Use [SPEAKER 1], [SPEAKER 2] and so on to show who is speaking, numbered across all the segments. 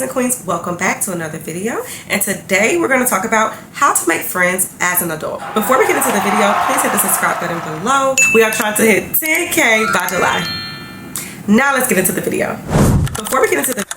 [SPEAKER 1] kings and queens, welcome back to another video, and today we're going to talk about how to make friends as an adult. Before we get into the video, please hit the subscribe button below. We are trying to hit 10K by July. Now let's get into the video. Before we get into the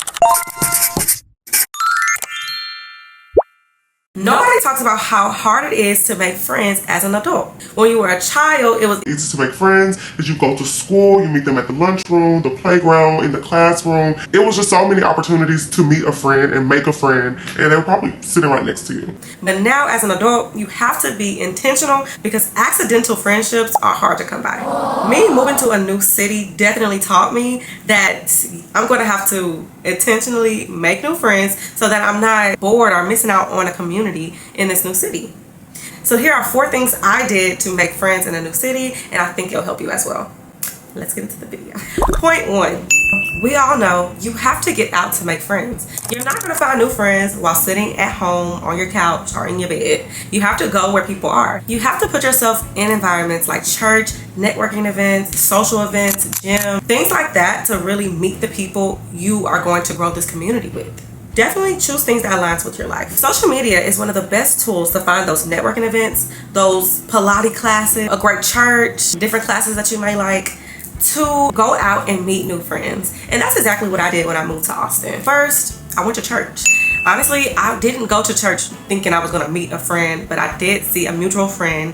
[SPEAKER 1] Nobody talks about how hard it is to make friends as an adult. When you were a child, it was
[SPEAKER 2] easy to make friends because you go to school, you meet them at the lunchroom, the playground, in the classroom. It was just so many opportunities to meet a friend and make a friend, and they were probably sitting right next to you.
[SPEAKER 1] But now as an adult, you have to be intentional because accidental friendships are hard to come by. Me moving to a new city definitely taught me that I'm going to have to intentionally make new friends so that I'm not bored or missing out on a community in this new city. So here are 4 things I did to make friends in a new city, and I think it'll help you as well. Let's get into the video. Point 1. We all know you have to get out to make friends. You're not going to find new friends while sitting at home on your couch or in your bed. You have to go where people are. You have to put yourself in environments like church, networking events, social events, gym, things like that to really meet the people you are going to grow this community with. Definitely choose things that aligns with your life. Social media is one of the best tools to find those networking events, those Pilates classes, a great church, different classes that you may like, to go out and meet new friends. And that's exactly what I did when I moved to Austin. First, I went to church. Honestly, I didn't go to church thinking I was going to meet a friend, but I did see a mutual friend.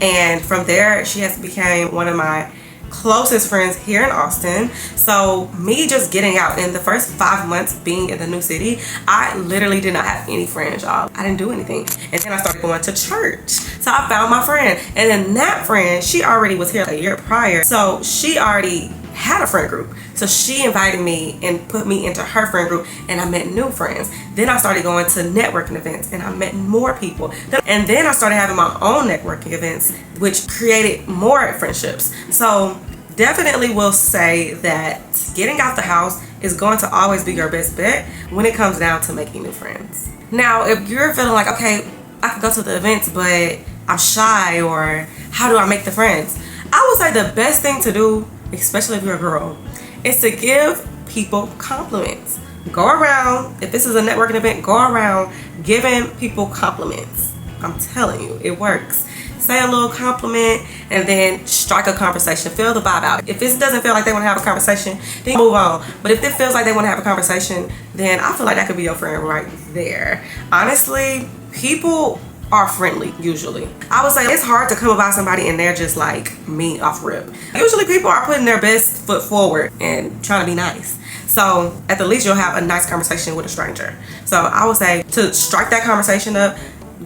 [SPEAKER 1] And from there, she has become one of my closest friends here in Austin. So me just getting out in the first 5 months being in the new city, I literally did not have any friends, y'all. I didn't do anything. And then I started going to church. So I found my friend. And then that friend, she already was here a year prior. So she already had a friend group. So she invited me and put me into her friend group, and I met new friends. Then I started going to networking events and I met more people. And then I started having my own networking events, which created more friendships. So definitely will say that getting out the house is going to always be your best bet when it comes down to making new friends. Now, if you're feeling like, okay, I could go to the events, but I'm shy, or how do I make the friends? I would say the best thing to do, especially if you're a girl, is to give people compliments. Go around, if this is a networking event, go around giving people compliments. I'm telling you, it works. Say a little compliment and then strike a conversation. Feel the vibe out. If this doesn't feel like they want to have a conversation, then move on. But if it feels like they want to have a conversation, then I feel like that could be your friend right there. Honestly, people are friendly usually. I would say it's hard to come about somebody and they're just like me off rip. Usually people are putting their best foot forward and trying to be nice. So at the least you'll have a nice conversation with a stranger. So I would say to strike that conversation up,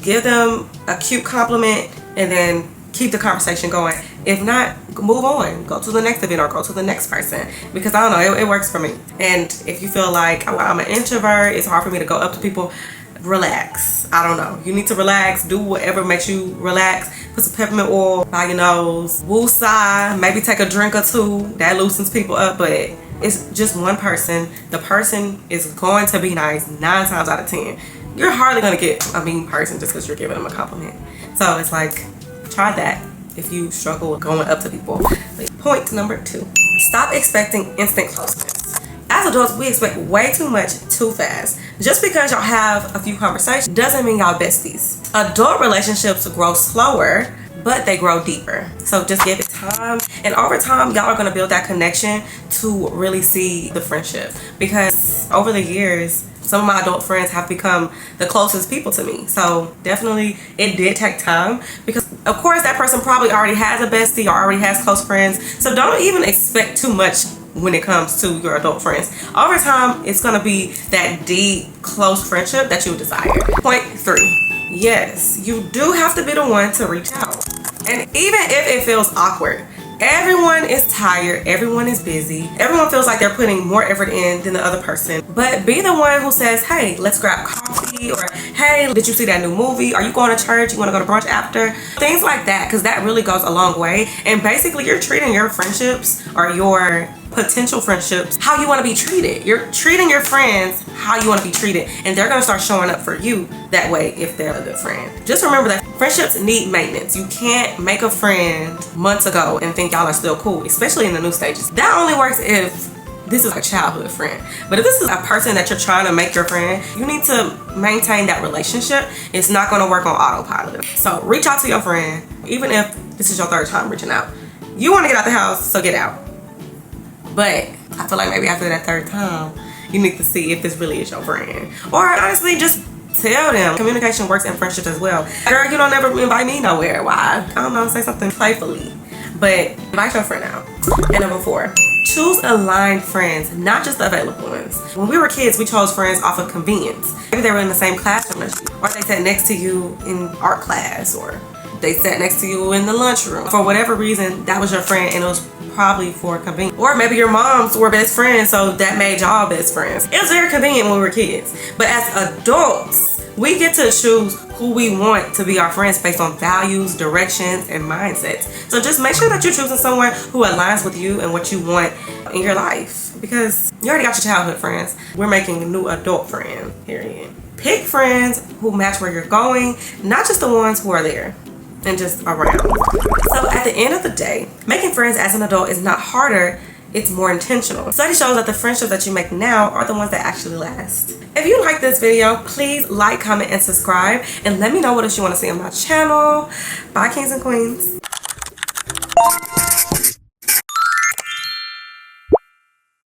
[SPEAKER 1] give them a cute compliment, and then keep the conversation going. If not, move on. Go to the next event or go to the next person. Because I don't know, it works for me. And if you feel like, oh, I'm an introvert, it's hard for me to go up to people, relax. I don't know. You need to relax. Do whatever makes you relax. Put some peppermint oil by your nose. Woosah. Maybe take a drink or 2. That loosens people up. But it's just one person. The person is going to be nice 9 times out of 10. You're hardly going to get a mean person just because you're giving them a compliment. So it's like, try that if you struggle with going up to people. Point number 2. Stop expecting instant closeness. As adults, we expect way too much too fast. Just because y'all have a few conversations doesn't mean y'all besties. Adult relationships grow slower, but they grow deeper. So just give it time, and over time y'all are going to build that connection to really see the friendship. Because over the years, some of my adult friends have become the closest people to me. So definitely it did take time, because of course that person probably already has a bestie or already has close friends. So don't even expect too much when it comes to your adult friends. Over time, it's going to be that deep, close friendship that you desire. Point 3. Yes, you do have to be the one to reach out. And even if it feels awkward, everyone is tired, everyone is busy, everyone feels like they're putting more effort in than the other person. But be the one who says, hey, let's grab coffee, or hey, did you see that new movie? Are you going to church? You want to go to brunch after? Things like that, because that really goes a long way. And basically you're treating your friendships or your potential friendships how you want to be treated. You're treating your friends how you want to be treated, and they're going to start showing up for you that way if they're a good friend. Just remember that friendships need maintenance. You can't make a friend months ago and think y'all are still cool, especially in the new stages. That only works if this is a childhood friend. But if this is a person that you're trying to make your friend, you need to maintain that relationship. It's not going to work on autopilot. So reach out to your friend, even if this is your third time reaching out. You want to get out the house, so get out. But I feel like maybe after that third time, you need to see if this really is your friend. Or honestly, just tell them. Communication works in friendships as well. Girl, you don't ever invite me nowhere. Why? I don't know, say something playfully. But invite your friend out. And number 4, choose aligned friends, not just the available ones. When we were kids, we chose friends off of convenience. Maybe they were in the same classroom as you, or they sat next to you in art class, or they sat next to you in the lunchroom. For whatever reason, that was your friend, and it was probably for convenience. Or maybe your moms were best friends, so that made y'all best friends. It was very convenient when we were kids. But as adults, we get to choose who we want to be our friends based on values, directions, and mindsets. So just make sure that you're choosing someone who aligns with you and what you want in your life, because you already got your childhood friends. We're making a new adult friend, period. Pick friends who match where you're going, not just the ones who are there and just around. So at the end of the day, making friends as an adult is not harder, it's more intentional. Study shows that the friendships that you make now are the ones that actually last. If you like this video, please like, comment, and subscribe, and let me know what else you want to see on my channel. Bye, kings and queens.